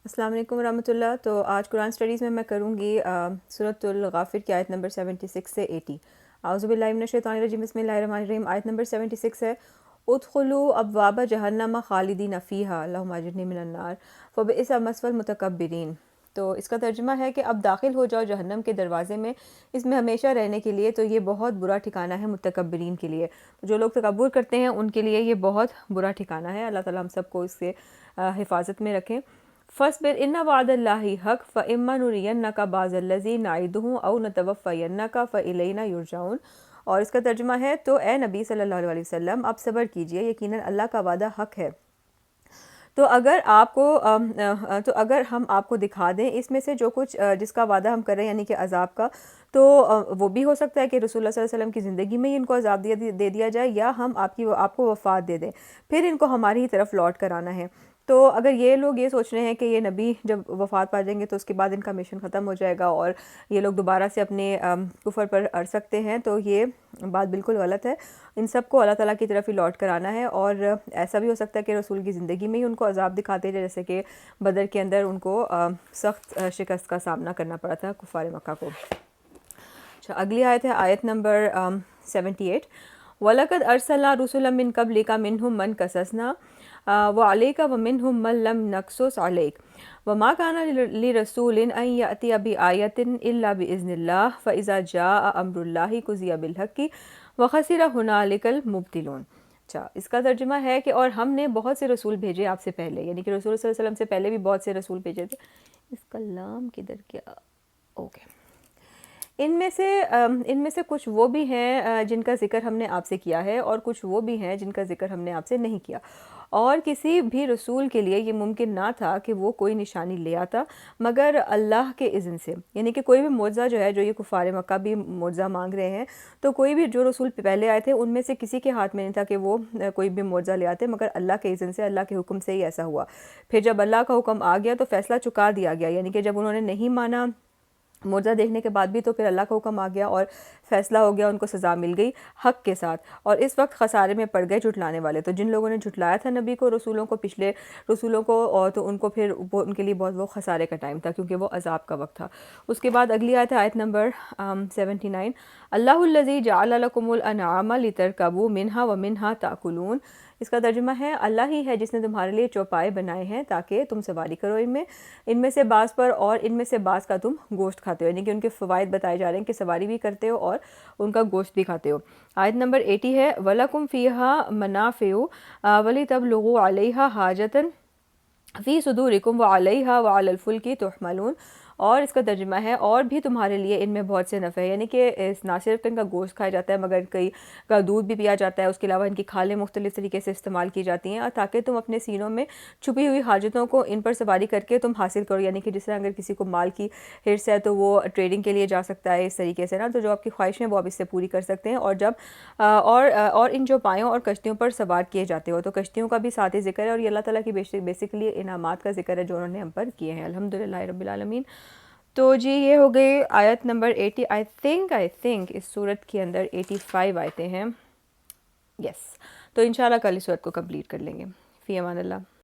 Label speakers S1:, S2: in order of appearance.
S1: السلام علیکم ورحمۃ اللہ۔ تو آج قرآن سٹڈیز میں کروں گی سورۃ الغافر کی آیت نمبر 76 سے 80۔ اعوذ باللہ من الشیطان الرجیم، بسم اللہ الرحمن الرحیم۔ آیت نمبر 76 ہے، ادخلوا ابواب جہنم خالدین فیہا اللہم اجرنی من النار فبئس مثوی المتکبرین۔ تو اس کا ترجمہ ہے کہ اب داخل ہو جاؤ جہنم کے دروازے میں، اس میں ہمیشہ رہنے کے لیے، تو یہ بہت برا ٹھکانہ ہے متکبرین کے لیے۔ جو لوگ تکبر کرتے ہیں ان کے لیے یہ بہت برا ٹھکانہ ہے۔ اللہ تعالیٰ ہم سب کو اس سے حفاظت میں رکھیں۔ فاصبر ان وعد اللہ حق فاما نرینک بعض الذی نعدہ او نتوفینک فالینا یرجعون۔ اور اس کا ترجمہ ہے، تو اے نبی صلی اللہ علیہ وسلم آپ صبر کیجئے، یقیناً اللہ کا وعدہ حق ہے۔ تو اگر ہم آپ کو دکھا دیں اس میں سے جو کچھ جس کا وعدہ ہم کر رہے ہیں، یعنی کہ عذاب کا، تو وہ بھی ہو سکتا ہے کہ رسول اللہ صلی اللہ علیہ وسلم کی زندگی میں ہی ان کو عذاب دے دیا جائے، یا ہم آپ کو وفات دے دیں، پھر ان کو ہماری ہی طرف لوٹ کر آنا ہے۔ تو اگر یہ لوگ یہ سوچ رہے ہیں کہ یہ نبی جب وفات پا جائیں گے تو اس کے بعد ان کا مشن ختم ہو جائے گا اور یہ لوگ دوبارہ سے اپنے کفر پر اڑ سکتے ہیں، تو یہ بات بالکل غلط ہے۔ ان سب کو اللہ تعالیٰ کی طرف ہی لوٹ کر آنا ہے، اور ایسا بھی ہو سکتا ہے کہ رسول کی زندگی میں ہی ان کو عذاب دکھاتے جائے، جیسے کہ بدر کے اندر ان کو سخت شکست کا سامنا کرنا پڑا تھا کفار مکہ کو۔ اچھا، اگلی آیت ہے آیت نمبر 78۔ وَلَقَدْ أَرْسَلْنَا رُسُلًا مِّن قَبْلِكَ مِنْهُم مَّن قَصَصْنَا وَعَلَيْكَ وَمِنْهُم مَّن لَّمْ نَقْصُصْ عَلَيْكَ وَمَا كَانَ لِرَسُولٍ أَن يَأْتِيَ بِآيَةٍ إِلَّا بِإِذْنِ اللَّهِ فَإِذَا جَاءَ أَمْرُ اللَّهِ قُضِيَ بِالْحَقِّ وَخَسِرَ هُنَالِكَ الْمُبْطِلُونَ۔ اچھا، اس کا ترجمہ ہے کہ اور ہم نے بہت سے رسول بھیجے آپ سے پہلے، یعنی کہ رسول صلی اللہ علیہ وسلم سے پہلے بھی بہت سے رسول بھیجے تھے۔ اس کا لام کدھر گیا؟ اوکے، ان میں سے کچھ وہ بھی ہیں جن کا ذکر ہم نے آپ سے کیا ہے، اور کچھ وہ بھی ہیں جن کا ذکر ہم نے آپ سے نہیں کیا، اور کسی بھی رسول کے لیے یہ ممکن نہ تھا کہ وہ کوئی نشانی لے آتا مگر اللہ کے اذن سے، یعنی کہ کوئی بھی معجزہ جو ہے، جو یہ کفار مکہ بھی معجزہ مانگ رہے ہیں، تو کوئی بھی جو رسول پہلے آئے تھے ان میں سے کسی کے ہاتھ میں نہیں تھا کہ وہ کوئی بھی معجزہ لے آتے، مگر اللہ کے اذن سے، اللہ کے حکم سے ہی ایسا ہوا۔ پھر جب اللہ کا حکم آ گیا تو فیصلہ چکا دیا گیا، یعنی کہ جب انہوں نے نہیں مانا معجزہ دیکھنے کے بعد بھی، تو پھر اللہ کا حکم آ گیا اور فیصلہ ہو گیا، ان کو سزا مل گئی حق کے ساتھ، اور اس وقت خسارے میں پڑ گئے جھٹلانے والے۔ تو جن لوگوں نے جھٹلایا تھا نبی کو، رسولوں کو، پچھلے رسولوں کو، اور تو ان کو پھر ان کے لیے بہت وہ خسارے کا ٹائم تھا، کیونکہ وہ عذاب کا وقت تھا۔ اس کے بعد اگلی آیت ہے آیت نمبر 79۔ اللہ الذی جعل لکم الانعام لترکبوا منہا ومنہا تاکلون۔ اس کا ترجمہ ہے، اللہ ہی ہے جس نے تمہارے لیے چوپائے بنائے ہیں تاکہ تم سواری کرو ان میں سے بعض پر، اور ان میں سے بعض کا تم گوشت کھاتے ہو، یعنی کہ ان کے فوائد بتائے جا رہے ہیں کہ سواری بھی کرتے ہو اور ان کا گوشت بھی کھاتے ہو۔ آیت نمبر 80 ہے، وَلَكُمْ فِيهَا مَنَافِعُ وَلِتَبْلُغُوا عَلَيْهَا حَاجَةً فِي صُدُورِكُمْ وَعَلَيْهَا وَعَلَى الْفُلْكِ تُحْمَلُونَ۔ اور اس کا ترجمہ ہے، اور بھی تمہارے لیے ان میں بہت سے نفع ہے، یعنی کہ نہ صرف ان کا گوشت کھایا جاتا ہے مگر کئی کا دودھ بھی پیا جاتا ہے، اس کے علاوہ ان کی کھالیں مختلف طریقے سے استعمال کی جاتی ہیں، اور تاکہ تم اپنے سینوں میں چھپی ہوئی حاجتوں کو ان پر سواری کر کے تم حاصل کرو، یعنی کہ جس طرح اگر کسی کو مال کی حرص ہے تو وہ ٹریڈنگ کے لیے جا سکتا ہے، اس طریقے سے نا، تو جو آپ کی خواہشیں وہ آپ اس سے پوری کر سکتے ہیں، اور جب اور ان جو پایوں اور کشتیوں پر سوار کیے جاتے ہو، تو کشتیوں کا بھی ساتھ ہی ذکر ہے، اور یہ اللہ تعالیٰ کی بیسیکلی انعامات کا ذکر ہے جو انہوں نے ہم پر کیے ہیں، الحمدللہ رب العالمین۔ تو جی یہ ہو گئی آیت نمبر 80۔ آئی تھنک اس صورت کے اندر 85 آیتیں ہیں، یس۔ تو انشاءاللہ کل اس صورت کو کمپلیٹ کر لیں گے۔ فی امان اللہ۔